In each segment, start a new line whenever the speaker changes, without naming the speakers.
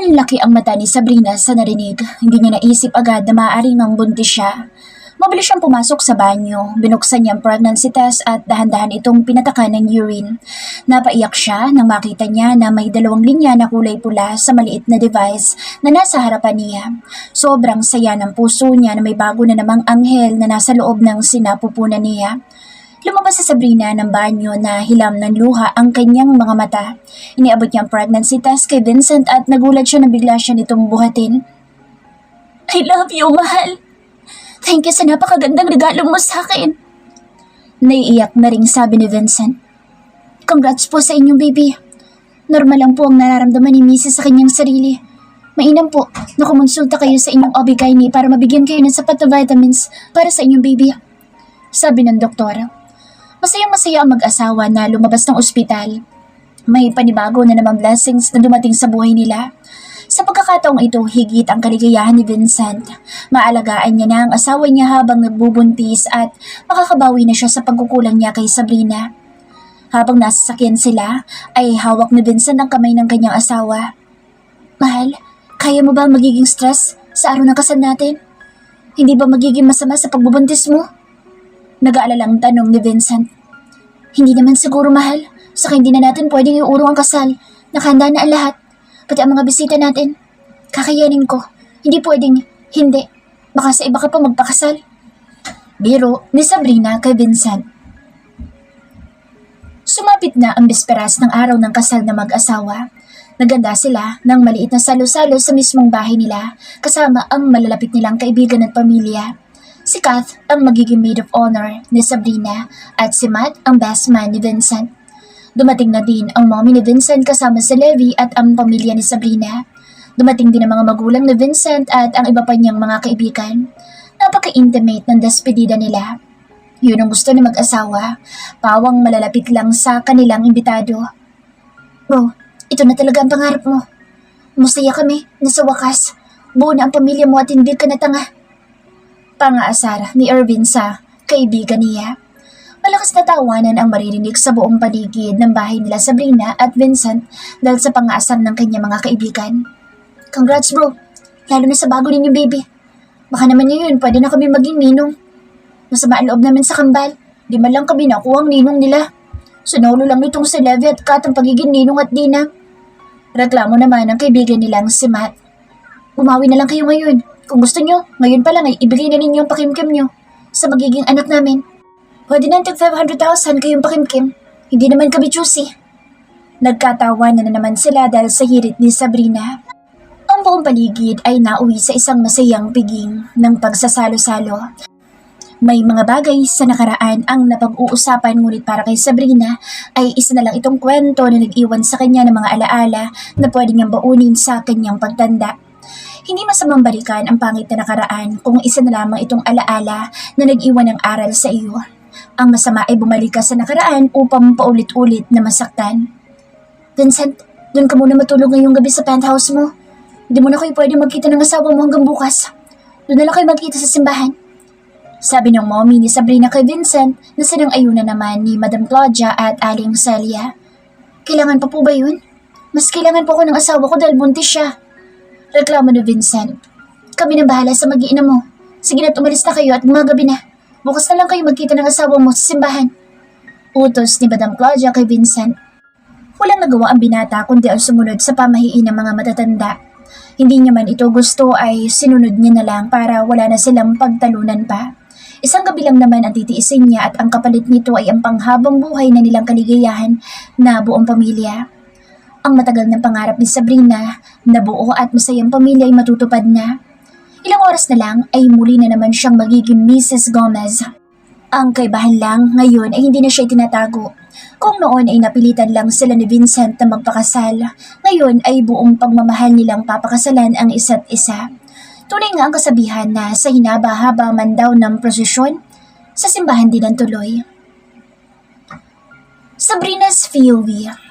Nanlaki ang mata ni Sabrina sa narinig. Hindi niya naisip agad na maaaring buntis siya. Mabilis siyang pumasok sa banyo, binuksan niya ang pregnancy test at dahan-dahan itong pinatakan ng urine. Napaiyak siya nang makita niya na may 2 linya na kulay pula sa maliit na device na nasa harapan niya. Sobrang saya ng puso niya na may bago na namang anghel na nasa loob ng sinapupunan niya. Lumabas si Sabrina ng banyo na hilam ng luha ang kanyang mga mata. Iniabot niya ang pregnancy test kay Vincent at nagulat siya na bigla siya nitong buhatin. I love you, mahal! Thank you sa napakagandang regalo mo sa akin. Naiiyak na ring sabi ni Vincent. Congrats po sa inyong baby. Normal lang po ang nararamdaman ni Mrs. sa kanyang sarili. Mainam po na kumonsulta kayo sa inyong OB-GYN para mabigyan kayo ng sapat na vitamins para sa inyong baby. Sabi ng doktor. Masayang-masaya ang mag-asawa na lumabas ng ospital. May panibago na namang blessings na dumating sa buhay nila. Sa pagkakataong ito, higit ang kaligayahan ni Vincent. Maalagaan niya na ang asawa niya habang nagbubuntis at makakabawi na siya sa pagkukulang niya kay Sabrina. Habang nasa sakyan sila, ay hawak ni Vincent ang kamay ng kanyang asawa. Mahal, kaya mo ba magiging stress sa araw ng kasal natin? Hindi ba magiging masama sa pagbubuntis mo? Nag-aalalang tanong ni Vincent. Hindi naman siguro, mahal. Saka hindi na natin pwedeng iurong ang kasal. Nakahanda na ang lahat. Pati ang mga bisita natin. Kakayanin ko. Hindi pwedeng hindi. Baka sa iba ka pa magpakasal. Biro ni Sabrina kay Vincent. Sumapit na ang bisperas ng araw ng kasal na mag-asawa. Naganda sila ng maliit na salo-salo sa mismong bahay nila kasama ang malalapit nilang kaibigan at pamilya. Si Kath ang magiging maid of honor ni Sabrina at si Matt ang best man ni Vincent. Dumating na din ang mommy ni Vincent kasama si Levi at ang pamilya ni Sabrina. Dumating din ang mga magulang ni Vincent at ang iba pa niyang mga kaibigan. Napaka-intimate ng despedida nila. Yun ang gusto ni mag-asawa, pawang malalapit lang sa kanilang imbitado. Bro, ito na talaga ang pangarap mo. Masaya kami na sa wakas, buo na ang pamilya mo at hindi ka na tanga. Pangaasar ni Irvin sa kaibigan niya. Malakas na tawanan ang maririnig sa buong paligid ng bahay nila Sabrina at Vincent dahil sa pangaasar ng kanyang mga kaibigan. Congrats bro, lalo na sa bago ninyong baby. Baka naman ngayon pwede na kami maging ninong. Masama ang loob namin sa kambal, di man lang kami nakuha ang ninong nila. Sunolo lang nitong si Levi at Kat ang pagiging ninong at Dina. Reklamo naman ang kaibigan nilang si Matt. Bumawi na lang kayo ngayon. Kung gusto nyo, ngayon pa lang ay ibigay na ninyo ang pakimkim nyo sa magiging anak namin. Pwede na 500,000 kayong pakimkim. Hindi naman kami choosy. Nagkatawanan na naman sila dahil sa hirit ni Sabrina. Ang buong paligid ay nauwi sa isang masayang piging ng pagsasalo-salo. May mga bagay sa nakaraan ang napag-uusapan ngunit para kay Sabrina ay isa na lang itong kwento na nag-iwan sa kanya ng mga alaala na pwede niyang baunin sa kanyang pagtanda. Hindi masamang balikan ang pangit na nakaraan kung isa na lamang itong alaala na nag-iwan ng aral sa iyo. Ang masama ay bumalik ka sa nakaraan upang paulit-ulit na masaktan. Vincent, doon ka muna matulog ngayong gabi sa penthouse mo. Hindi mo na kayo pwede magkita ng asawa mo hanggang bukas. Doon na lang kayo magkita sa simbahan. Sabi ng mommy ni Sabrina kay Vincent na sinang-ayunan naman ni Madam Claudia at Aling Celia. Kailangan pa po ba yun? Mas kailangan po ako ng asawa ko dahil buntis siya. Reklamo ni Vincent. Kami na bahala sa mag-iina mo. Sige na't umalis na kayo at mga gabi na. Bukas na lang kayo magkita ng asawa mo sa simbahan. Utos ni Madam Claudia kay Vincent. Walang nagawa ang binata kundi ang sumunod sa pamahiin ng mga matatanda. Hindi niya man ito gusto ay sinunod niya na lang para wala na silang pagtalunan pa. Isang gabi lang naman ang titiisin niya at ang kapalit nito ay ang panghabang buhay na nilang kaligayahan na buong pamilya. Ang matagal ng pangarap ni Sabrina na buo at masayang pamilya ay matutupad na. Ilang oras na lang ay muli na naman siyang magiging Mrs. Gomez. Ang kaibahan lang ngayon ay hindi na siya tinatago. Kung noon ay napilitan lang sila ni Vincent na magpakasal, ngayon ay buong pagmamahal nilang papakasalan ang isa't isa. Tunay nga ang kasabihan na sa hinaba-haba man daw ng prosesyon, sa simbahan din ang tuloy. Sabrina's POV.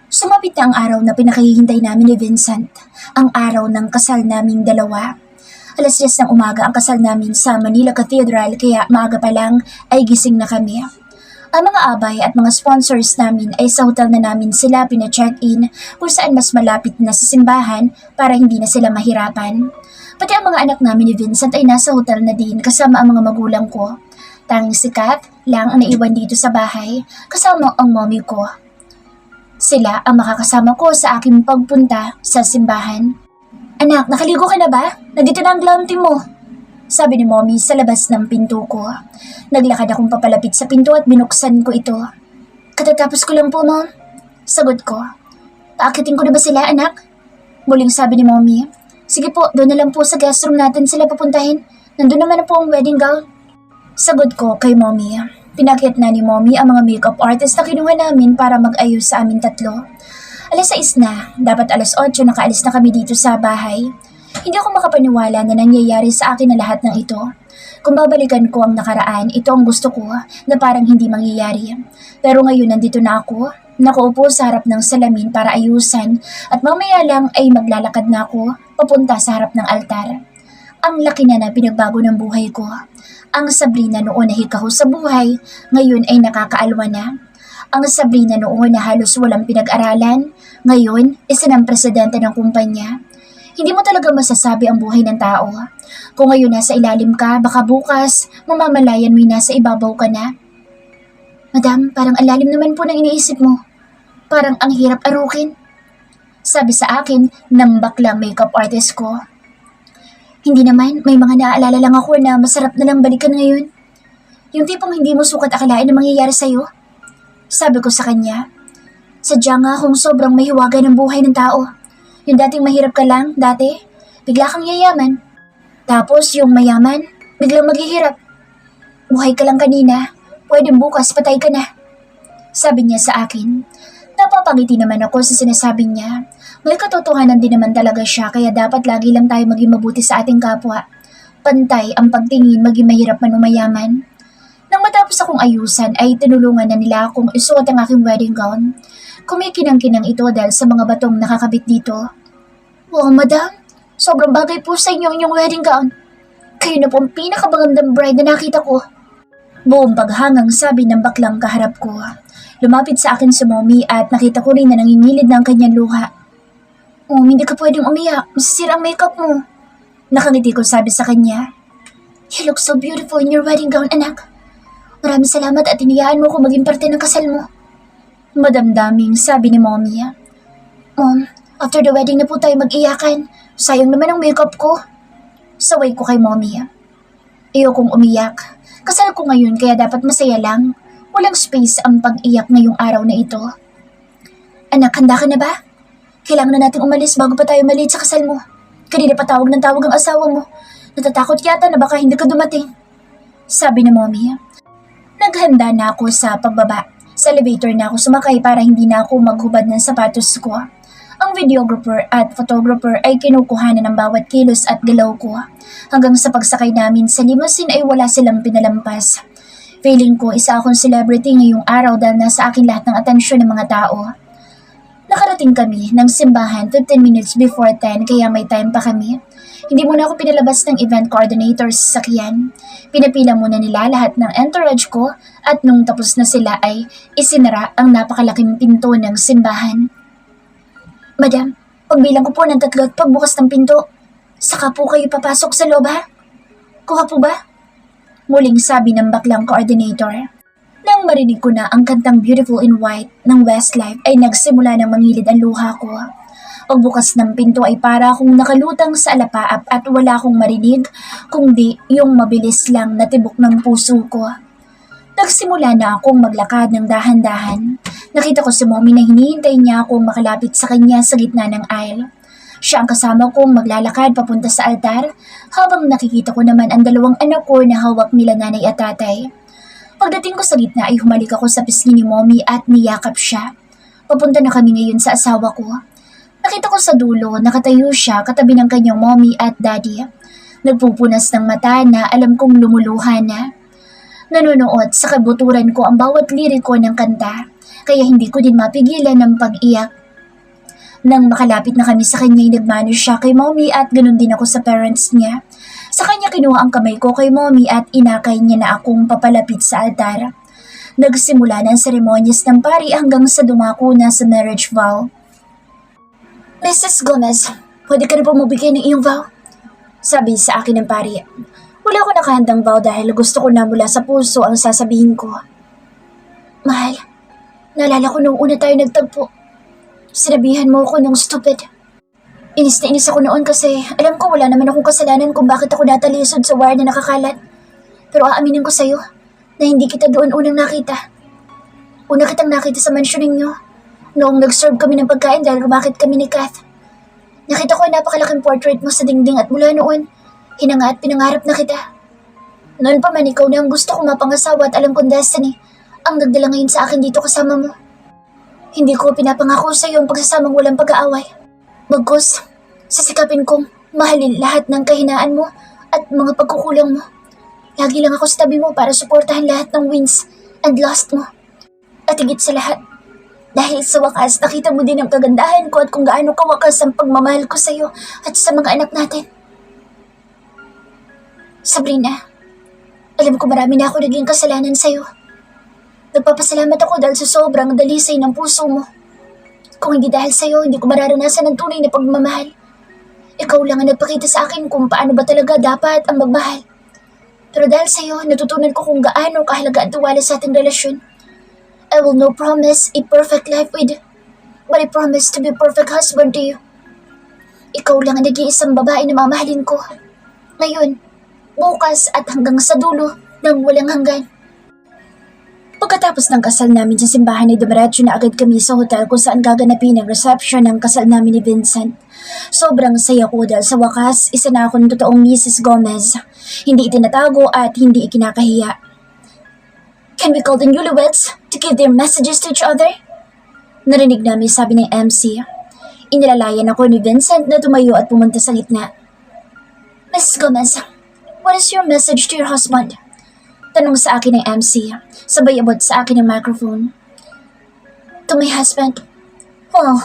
Sumapit na ang araw na pinakahihintay namin ni Vincent, ang araw ng kasal naming dalawa. Alas 10 ng umaga ang kasal namin sa Manila Cathedral kaya maaga pa lang ay gising na kami. Ang mga abay at mga sponsors namin ay sa hotel na namin sila pina-check-in kung saan mas malapit na sa simbahan para hindi na sila mahirapan. Pati ang mga anak namin ni Vincent ay nasa hotel na din kasama ang mga magulang ko. Tanging si Kath lang ang naiwan dito sa bahay kasama ang mommy ko. Sila ang makakasama ko sa aking pagpunta sa simbahan. Anak, nakaligo ka na ba? Nandito na ang glam team mo. Sabi ni mommy sa labas ng pinto ko. Naglakad akong papalapit sa pinto at binuksan ko ito. Katatapos ko lang po, mom. Sagot ko. Paakitin ko na ba sila, anak? Muling sabi ni mommy. Sige po, doon na lang po sa guest room natin sila papuntahin. Nandun naman na po ang wedding gown. Sagot ko kay mommy. Pinakit na ni mommy ang mga makeup artist na kinuha namin para mag-ayos sa amin tatlo. Alas 6 na, dapat alas 8 nakaalis na kami dito sa bahay. Hindi ako makapaniwala na nangyayari sa akin na lahat ng ito. Kung babalikan ko ang nakaraan, ito ang gusto ko na parang hindi mangyayari. Pero ngayon nandito na ako, nakaupo sa harap ng salamin para ayusan at mamaya lang ay maglalakad na ako papunta sa harap ng altar. Ang laki na pinagbago ng buhay ko. Ang Sabrina noon na hikaw sa buhay, ngayon ay nakakaalwa na. Ang Sabrina noon na halos walang pinag-aralan, ngayon isa ng presidente ng kumpanya. Hindi mo talaga masasabi ang buhay ng tao. Kung ngayon nasa ilalim ka, baka bukas, mamamalayan mo nasa ibabaw ka na. Madam, parang ang lalim naman po ng iniisip mo. Parang ang hirap arukin. Sabi sa akin ng baklang makeup artist ko. Hindi naman, may mga naaalala lang ako na masarap na lang balikan ngayon. Yung tipong hindi mo sukat akalain na mangyayari sa'yo. Sabi ko sa kanya, sadya nga akong sobrang mahiwaga ng buhay ng tao. Yung dating mahirap ka lang, dati, bigla kang yayaman. Tapos yung mayaman, biglang maghihirap. Buhay ka lang kanina, pwedeng bukas patay ka na. Sabi niya sa akin. Napapangiti naman ako sa sinasabi niya. May katotohanan din naman talaga siya kaya dapat lagi lang tayo maging mabuti sa ating kapwa. Pantay ang pagtingin maging mahirap man o mayaman. Nang matapos akong ayusan ay tinulungan na nila akong isuot ang aking wedding gown. Kumikinang-kinang ito dahil sa mga batong nakakabit dito. Wow, madam, sobrang bagay po sa inyo inyong wedding gown. Kayo na po ang pinakamagandang bride na nakita ko. Buong paghangang sabi ng baklang kaharap ko. Lumapit sa akin si mommy at nakita ko rin na nangingilid ng kanyang luha. Oh, hindi ka pwedeng umiyak. Masisira ang makeup mo. Nakangiti ko sabi sa kanya. You look so beautiful in your wedding gown, anak. Maraming salamat at iniyaan mo kung maging parte ng kasal mo. Madamdaming sabi ni mommy. Mom, after the wedding na po tayo mag-iyakan. Sayang naman ang makeup ko. Saway ko kay mommy. Ayokong umiyak. Kasal ko ngayon kaya dapat masaya lang. Walang space ang pag-iyak ngayong araw na ito. Anak, handa ka na ba? Kailangan na nating umalis bago pa tayo maliit sa kasal mo. Kanina pa tawag ng tawag ang asawa mo. Natatakot yata na baka hindi ka dumating. Sabi ni mommy. Naghanda na ako sa pagbaba. Sa elevator na ako sumakay para hindi na ako maghubad ng sapatos ko. Ang videographer at photographer ay kinukuhanan ng bawat kilos at galaw ko. Hanggang sa pagsakay namin sa limousine ay wala silang pinalampas. Feeling ko isa akong celebrity ngayong araw dahil nasa akin lahat ng atensyon ng mga tao. Nakarating kami ng simbahan 15 minutes before 10 kaya may time pa kami. Hindi muna ako pinalabas ng event coordinator sa sakyan. Pinapila muna nila lahat ng entourage ko at nung tapos na sila ay isinara ang napakalaking pinto ng simbahan. Madam, pagbilang ko po ng 3 at pagbukas ng pinto, saka po kayo papasok sa loob ha? Kuha po ba? Muling sabi ng baklang coordinator. Nang marinig ko na ang kantang Beautiful in White ng Westlife ay nagsimula ng mangilid ang luha ko. Pagbukas ng pinto ay para akong nakalutang sa alapaap at wala akong marinig kundi yung mabilis lang na tibok ng puso ko. Nagsimula na akong maglakad ng dahan-dahan. Nakita ko si mommy na hinihintay niya akong makalapit sa kanya sa gitna ng aisle. Siya ang kasama kong maglalakad papunta sa altar habang nakikita ko naman ang 2 anak ko na hawak nila nanay at tatay. Pagdating ko sa gitna ay humalik ako sa pisngi ni mommy at niyakap siya. Papunta na kami ngayon sa asawa ko. Nakita ko sa dulo, nakatayo siya katabi ng kanyang mommy at daddy. Nagpupunas ng mata na alam kong lumuluha na. Nanonood sa kabuturan ko ang bawat liriko ng kanta, kaya hindi ko din mapigilan ng pag-iyak. Nang makalapit na kami sa kanya ay nagmano siya kay mommy at ganun din ako sa parents niya. Sa kanya kinuha ang kamay ko kay mommy at inakay niya na akong papalapit sa altar. Nagsimula na ang seremonyas ng pari hanggang sa dumako na sa marriage vow. Mrs. Gomez, pwede ka na po magbigay ng iyong vow? Sabi sa akin ng pari. Wala ko nakahandang vow dahil gusto ko na mula sa puso ang sasabihin ko. Mahal, naalala ko nung una tayo nagtagpo. Sinabihan mo ako ng stupid. Inis na inis ako noon kasi alam ko wala naman akong kasalanan kung bakit ako natalisod sa wire na nakakalat. Pero aaminin ko sa'yo na hindi kita doon unang nakita. Una kitang nakita sa mansyon ninyo noong nag-serve kami ng pagkain dahil rumakit kami ni Kath. Nakita ko ang napakalaking portrait mo sa dingding at mula noon, hinanga at pinangarap na kita. Noon pa man ikaw na ang gusto kong mapangasawa at alam kong destiny ang nagdala ngayon sa akin dito kasama mo. Hindi ko pinapangako sa iyo ang pagsasamang walang pag-aaway. Bagkus, sisikapin kong mahalin lahat ng kahinaan mo at mga pagkukulang mo. Lagi lang ako sa tabi mo para suportahan lahat ng wins and lost mo. At higit sa lahat, dahil sa wakas nakita mo din ang kagandahan ko at kung gaano kawakas ang pagmamahal ko sa iyo at sa mga anak natin. Sabrina, alam ko marami na ako naging kasalanan sa iyo. Nagpapasalamat ako dahil sa sobrang dalisay ng puso mo. Kung hindi dahil sa iyo, hindi ko mararanasan ang tunay na pagmamahal. Ikaw lang ang nagpakita sa akin kung paano ba talaga dapat ang magmahal. Pero dahil sa iyo, natutunan ko kung gaano kahalaga ang tiwala sa ating relasyon. I will not promise a perfect life with you, but I promise to be a perfect husband to you. Ikaw lang ang nag-iisang babae na mamahalin ko. Ngayon, bukas at hanggang sa dulo ng walang hanggan. Pagkatapos ng kasal namin sa simbahan ay dumiretso na agad kami sa hotel kung saan gaganapin ang reception ng kasal namin ni Vincent. Sobrang saya ko dahil sa wakas, isa na ako ng totoong Mrs. Gomez. Hindi itinatago at hindi ikinakahiya. Can we call the newlyweds to give their messages to each other? Narinig namin sabi ng MC. Inilalayan ako ni Vincent na tumayo at pumunta sa gitna. Mrs. Gomez, what is your message to your husband? Tanong sa akin ng MC, sabay abot sa akin ng microphone. To my husband. Wow,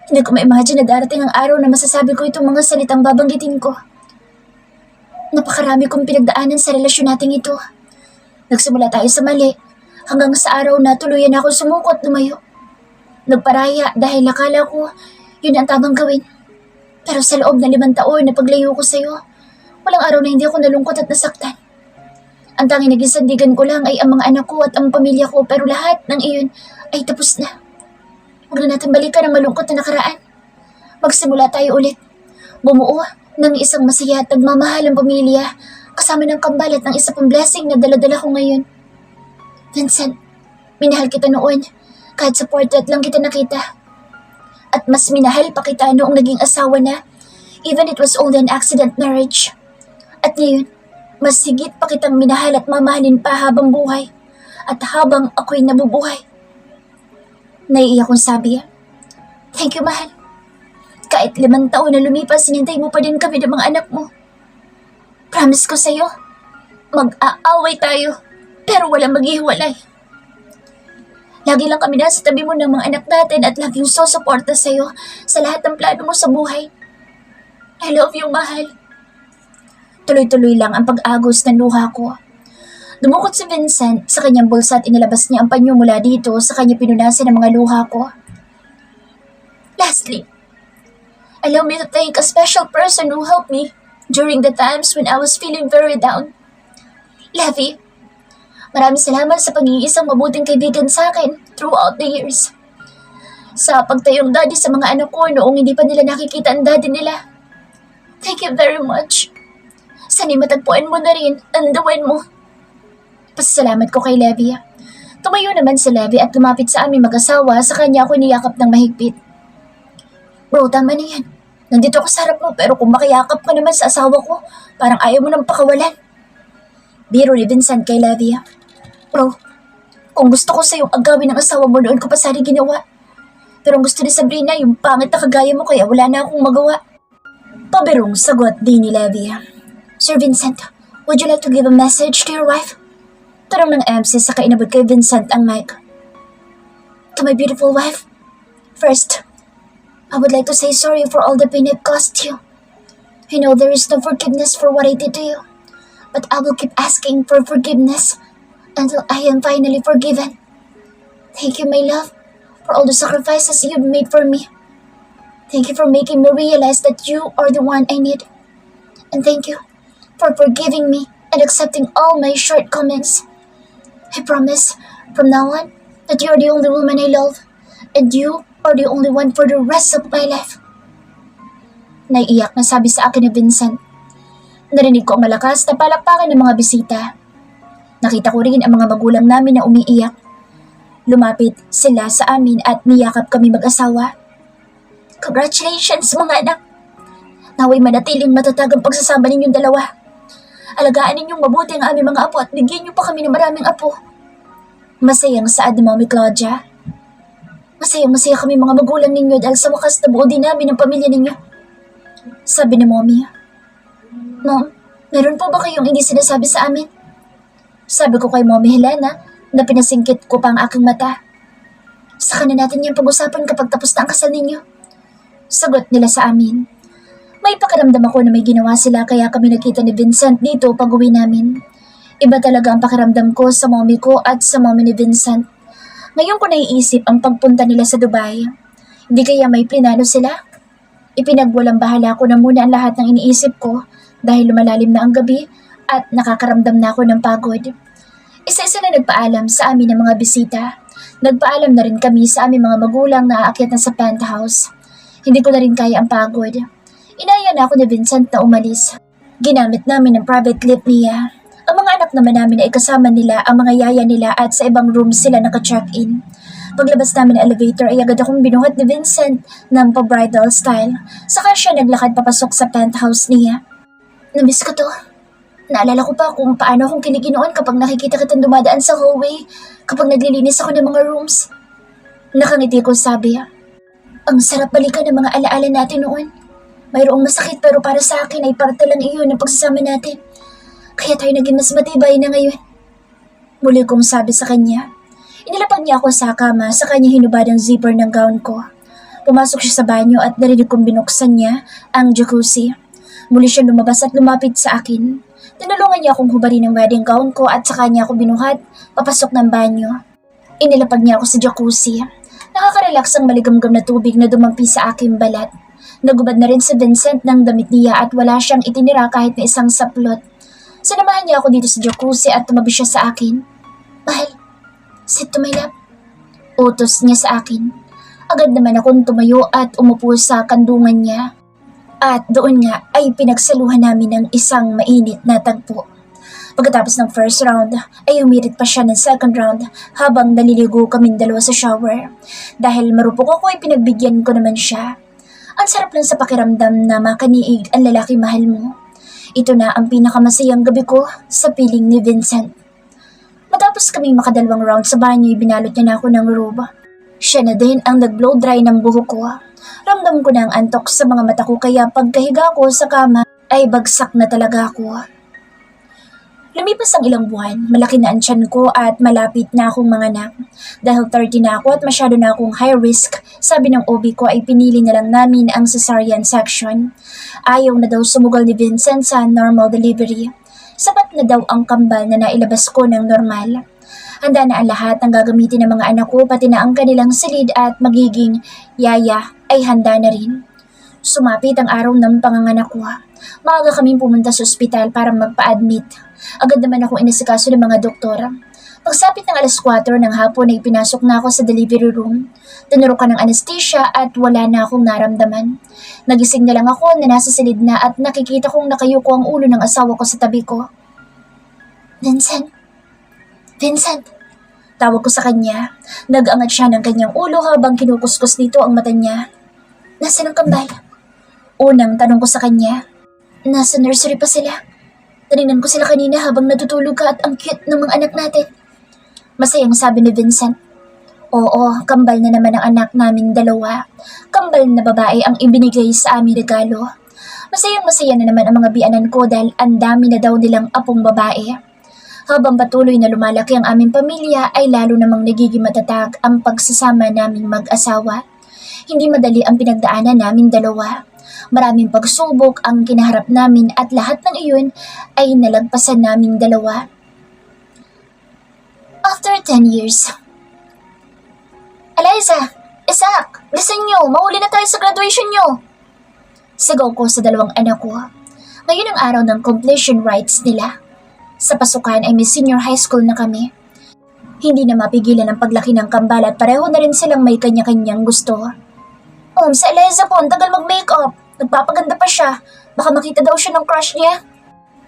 hindi ko ma-imagine na darating ang araw na masasabi ko itong mga salitang babanggitin ko. Napakarami kong pinagdaanan sa relasyon nating ito. Nagsimula tayo sa mali, hanggang sa araw na tuluyan ako sumuko at lumayo. Nagparaya dahil akala ko yun ang tamang gawin. Pero sa loob ng 5 taon na paglayo ko sa'yo, walang araw na hindi ako nalungkot at nasaktan. Ang tanging naging sandigan ko lang ay ang mga anak ko at ang pamilya ko pero lahat ng iyon ay tapos na. Huwag na natin balikan ang malungkot na nakaraan. Magsimula tayo ulit. Bumuo ng isang masaya at nagmamahalang pamilya kasama ng kambal at ng isa pang blessing na daladala ko ngayon. Vincent, minahal kita noon kahit sa portrait lang kita nakita. At mas minahal pa kita noong naging asawa na, even it was only an accident marriage. At ngayon, mas higit pa kitang minahal at mamahalin pa habang buhay at habang ako'y nabubuhay. Naiiyak kong sabi, thank you, mahal. Kahit 5 taon na lumipas, sinintay mo pa din kami ng mga anak mo. Promise ko sa'yo, mag-aaway tayo, pero walang maghihiwalay. Lagi lang kami nasa tabi mo ng mga anak natin at laging susuporta sa'yo sa lahat ng plano mo sa buhay. I love you, mahal. Tuloy-tuloy lang ang pag-agos ng luha ko. Dumukot si Vincent sa kanyang bulsa at inilabas niya ang panyo mula dito sa kanya pinunasan ng mga luha ko. Lastly, allow me to thank a special person who helped me during the times when I was feeling very down. Levi, maraming salamat sa pag-iisang mabuting kaibigan sa akin throughout the years. Sa pagtayong daddy sa mga anak ko noong hindi pa nila nakikita ang daddy nila. Thank you very much. Sana'y matagpuan mo na rin ang dawan mo. Pasasalamat ko kay Levi. Tumayo naman si Levi at lumapit sa aming mag-asawa, sa kanya ako niyakap ng mahigpit. Bro, tama na yan. Nandito ako sa harap mo pero kung makiyakap ka naman sa asawa ko, parang ayaw mo nang pakawalan. Biro ni Vincent kay Levi. Bro, kung gusto ko sa'yong agawin ng asawa mo noon ko pa sana ginawa. Pero ang gusto ni Sabrina, yung pangit na kagaya mo kaya wala na akong magawa. Pabirong sagot din ni Levi. Sir Vincent, would you like to give a message to your wife? Tanong ng MC sa kainabot kay Vincent ang mic. To my beautiful wife, first, I would like to say sorry for all the pain I've caused you. I know there is no forgiveness for what I did to you, but I will keep asking for forgiveness until I am finally forgiven. Thank you, my love, for all the sacrifices you've made for me. Thank you for making me realize that you are the one I need. And thank you for forgiving me and accepting all my shortcomings. I promise, from now on, that you are the only woman I love, and you are the only one for the rest of my life. Naiiyak na sabi sa akin ni Vincent. Narinig ko ang malakas na palakpakan ng mga bisita. Nakita ko rin ang mga magulang namin na umiiyak. Lumapit sila sa amin at niyakap kami mag-asawa. Congratulations mga anak! Naway manatiling matatag ang pagsasama ninyong dalawa. Alagaan ninyong mabuti ang aming mga apo at bigyan niyo pa kami ng maraming apo. Masayang saad ni Mommy Claudia. Masayang-masaya kami mga magulang ninyo dahil sa wakas na buo din namin ang pamilya ninyo. Sabi ni Mommy. Mom, meron po ba kayong hindi sinasabi sa amin? Sabi ko kay Mommy Helena na pinasingkit ko pa ang aking mata. Saka na natin yung pag-usapan kapag tapos na ang kasal ninyo. Sagot nila sa amin. May pakiramdam ako na may ginawa sila kaya kami nakita ni Vincent dito pag-uwi namin. Iba talaga ang pakiramdam ko sa mommy ko at sa mommy ni Vincent. Ngayon ko naiisip ang pagpunta nila sa Dubai. Hindi kaya may plinano sila? Ipinagwalang bahala ko na muna ang lahat ng iniisip ko dahil lumalalim na ang gabi at nakakaramdam na ako ng pagod. Isa-isa na nagpaalam sa amin ng mga bisita. Nagpaalam na rin kami sa aming mga magulang na aakyat na sa penthouse. Hindi ko na rin kaya ang pagod. Inaya na ako ni Vincent na umalis. Ginamit namin ang private lift niya. Ang mga anak naman namin ay kasama nila ang mga yaya nila at sa ibang rooms sila naka-check-in. Paglabas namin ng elevator ay agad akong binuhat ni Vincent ng pa-bridal style. Saka siya naglakad papasok sa penthouse niya. Namiss ko to. Naalala ko pa kung paano akong kinigi noon kapag nakikita kitang dumadaan sa hallway kapag naglilinis ako ng mga rooms. Nakangiti ko sabi. Ang sarap balikan ng mga alaala natin noon. Mayroong masakit pero para sa akin ay parte lang iyon ng pagsasama natin. Kaya tayo naging mas matibay na ngayon. Muli kong sabi sa kanya. Inilapag niya ako sa kama sa kanya hinubad ang zipper ng gown ko. Pumasok siya sa banyo at narinig kong binuksan niya ang jacuzzi. Muli siya lumabas at lumapit sa akin. Tinulungan niya akong hubarin ang wedding gown ko at saka niya ako binuhat papasok ng banyo. Inilapag niya ako sa jacuzzi. Nakaka-relax ang maligamgam na tubig na dumampi sa aking balat. Nagubad na rin si Vincent ng damit niya at wala siyang itinira kahit na isang saplot. Sinamahan niya ako dito sa jacuzzi at tumabi siya sa akin. Mahal, sit to my lap. Utos niya sa akin. Agad naman akong tumayo at umupo sa kandungan niya. At doon nga ay pinagsaluhan namin ng isang mainit na tagpo. Pagkatapos ng first round ay umirit pa siya ng second round habang naliligo kaming dalawa sa shower. Dahil marupok ako ay pinagbigyan ko naman siya. Ang sarap lang sa pakiramdam na makaniig ang lalaki mahal mo. Ito na ang pinakamasayang gabi ko sa piling ni Vincent. Matapos kaming makadalawang round sa banyo, binalot niya na ako ng robe. Siya na din ang nag-blow dry ng buhok ko. Ramdam ko na ang antok sa mga mata ko kaya pagkahiga ko sa kama ay bagsak na talaga ako. Lumipas ang ilang buwan, malaki na ang tiyan ko at malapit na akong manganak. Dahil 30 na ako at masyado na akong high risk, sabi ng OB ko ay pinili na lang namin ang cesarean section. Ayaw na daw sumugal ni Vincent sa normal delivery. Sapat na daw ang kambal na nailabas ko ng normal. Handa na ang lahat ng gagamitin ng mga anak ko pati na ang kanilang silid at magiging yaya ay handa na rin. Sumapit ang araw ng panganganak ko. Maaga kaming pumunta sa ospital para magpa-admit. Agad naman akong inasikaso ng mga doktor. Pagsapit ng alas 4 ng hapon ay pinasok na ako sa delivery room. Tinurukan ng anesthesia at wala na akong naramdaman. Nagising na lang ako na nasa silid na at nakikita kong nakayuko ang ulo ng asawa ko sa tabi ko. Vincent! Vincent! Tawag ko sa kanya. Nag-angat siya ng kanyang ulo habang kinukuskus dito ang mata niya. Nasaan ang kambal? Unang tanong ko sa kanya. Nasa nursery pa sila. Tinignan ko sila kanina habang natutulog ka at ang cute ng mga anak natin. Masayang sabi ni Vincent. Oo, kambal na naman ang anak namin dalawa. Kambal na babae ang ibinigay sa aming regalo. Masayang-masaya na naman ang mga bianan ko dahil ang dami na daw nilang apong babae. Habang patuloy na lumalaki ang aming pamilya ay lalo namang nagiging matatag ang pagsasama naming mag-asawa. Hindi madali ang pinagdaanan namin dalawa. Maraming pagsubok ang kinaharap namin at lahat ng iyon ay nalagpasan naming dalawa. After 10 years. Eliza! Isaac! Listen nyo! Mahuli na tayo sa graduation nyo! Sigaw ko sa dalawang anak ko. Ngayon ang araw ng completion rites nila. Sa pasukan ay may senior high school na kami. Hindi na mapigilan ang paglaki ng kambal at pareho na rin silang may kanya-kanyang gusto. Si Eliza po, ang tagal mag-makeup. Nagpapaganda pa siya. Baka makita daw siya ng crush niya.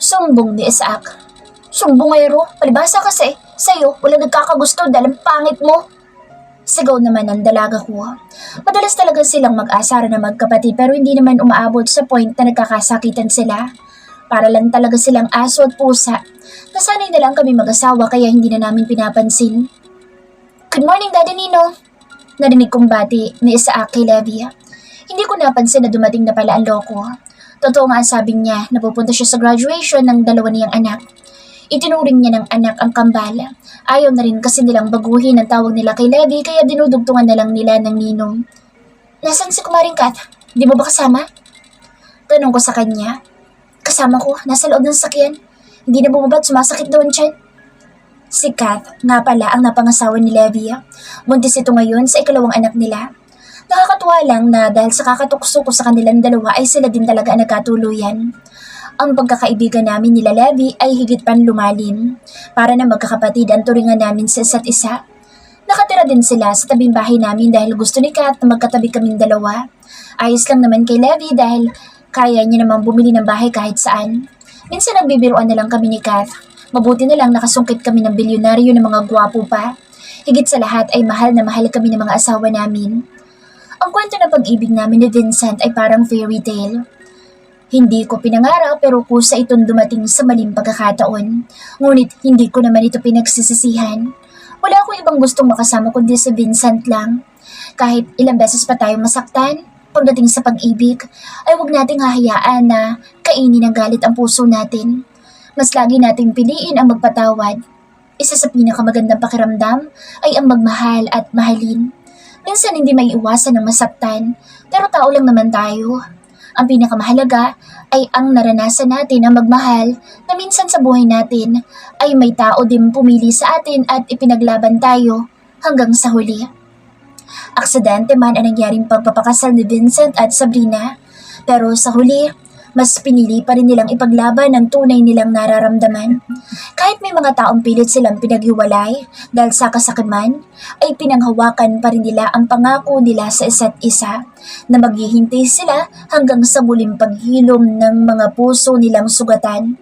Sumbong ni Isaac. Sumbongero, palibasa kasi. Sa'yo, walang nagkakagusto dahil ang pangit mo. Sigaw naman ang dalaga ko. Madalas talaga silang mag-asara na magkapatid pero hindi naman umaabot sa point na nagkakasakitan sila. Para lang talaga silang aso at pusa. Nasanay na lang kami mag-asawa kaya hindi na namin pinapansin. Good morning, Daddy Nino. Narinig kong bati ni Isaac kay Levi. Hindi ko napansin na dumating na pala ang loko. Totoo nga sabi niya na pupunta siya sa graduation ng dalawa niyang anak. Itinuring niya ng anak ang kambal. Ayaw na rin kasi nilang baguhin ang tawag nila kay Levi kaya dinudugtungan na lang nila ng ninong. Nasaan si Kumaring Kat? Di mo ba kasama? Tanong ko sa kanya. Kasama ko, nasa loob ng sasakyan. Hindi na bumaba at sumasakit doon, tiyan. Si Kat, nga pala ang napangasawa ni Levi. Buntis ito ngayon sa ikalawang anak nila. Nakakatuwa lang na dahil sa kakatukso ko sa kanilang dalawa ay sila din talaga ang nagkatuluyan. Ang pagkakaibigan namin nila Levi ay higit pang lumalim. Para na magkakapatid ang turingan namin sa isa't isa. Nakatira din sila sa tabing bahay namin dahil gusto ni Kat na magkatabi kaming dalawa. Ayos lang naman kay Levi dahil kaya niya namang bumili ng bahay kahit saan. Minsan nagbibiruan na lang kami ni Kat. Mabuti na lang nakasungkit kami ng bilyonaryo ng mga gwapo pa. Higit sa lahat ay mahal na mahal kami ng mga asawa namin. Ang kwento ng pag-ibig namin ni Vincent ay parang fairy tale. Hindi ko pinangarap pero kusa itong dumating sa maling pagkakataon. Ngunit hindi ko naman ito pinagsisisihan. Wala akong ibang gustong makasama kundi si Vincent lang. Kahit ilang beses pa tayong masaktan, pagdating sa pag-ibig, ay huwag nating hahayaan na kainin ng galit ang puso natin. Mas lagi nating piliin ang magpatawad. Isa sa pinakamagandang pakiramdam ay ang magmahal at mahalin. Minsan hindi may iwasan ng masaktan, pero tao lang naman tayo. Ang pinakamahalaga ay ang naranasan natin ang magmahal na minsan sa buhay natin ay may tao din pumili sa atin at ipinaglaban tayo hanggang sa huli. Aksidente man ang nangyaring pagpapakasal ni Vincent at Sabrina, pero sa huli, mas pinili pa rin nilang ipaglaban ang tunay nilang nararamdaman. Kahit may mga taong pilit silang pinaghiwalay dahil sa kasakiman, ay pinanghawakan pa rin nila ang pangako nila sa isa't isa na maghihintay sila hanggang sa muling paghilom ng mga puso nilang sugatan.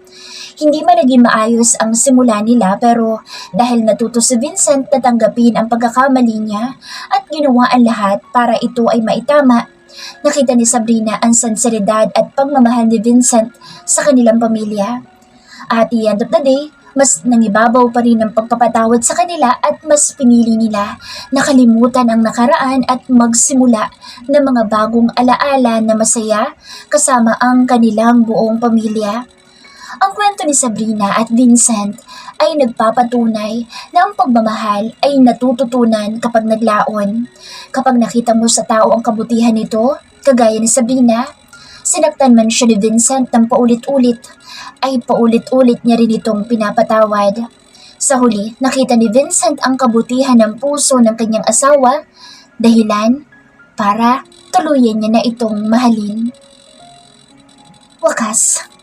Hindi man naging maayos ang simula nila pero dahil natuto si Vincent na tanggapin ang pagkakamali niya at ginawa ang lahat para ito ay maitama, nakita ni Sabrina ang sinseridad at pagmamahal ni Vincent sa kanilang pamilya. At the end of the day, mas nangibabaw pa rin ang pagpapatawad sa kanila at mas pinili nila na kalimutan ang nakaraan at magsimula ng mga bagong alaala na masaya kasama ang kanilang buong pamilya. Ang kwento ni Sabrina at Vincent ay nagpapatunay na ang pagmamahal ay natututunan kapag naglaon. Kapag nakita mo sa tao ang kabutihan nito, kagaya ni Sabrina, sinaktan man siya ni Vincent ng paulit-ulit, ay paulit-ulit niya rin itong pinapatawad. Sa huli, nakita ni Vincent ang kabutihan ng puso ng kanyang asawa, dahilan para tuluyan niya na itong mahalin. Wakas.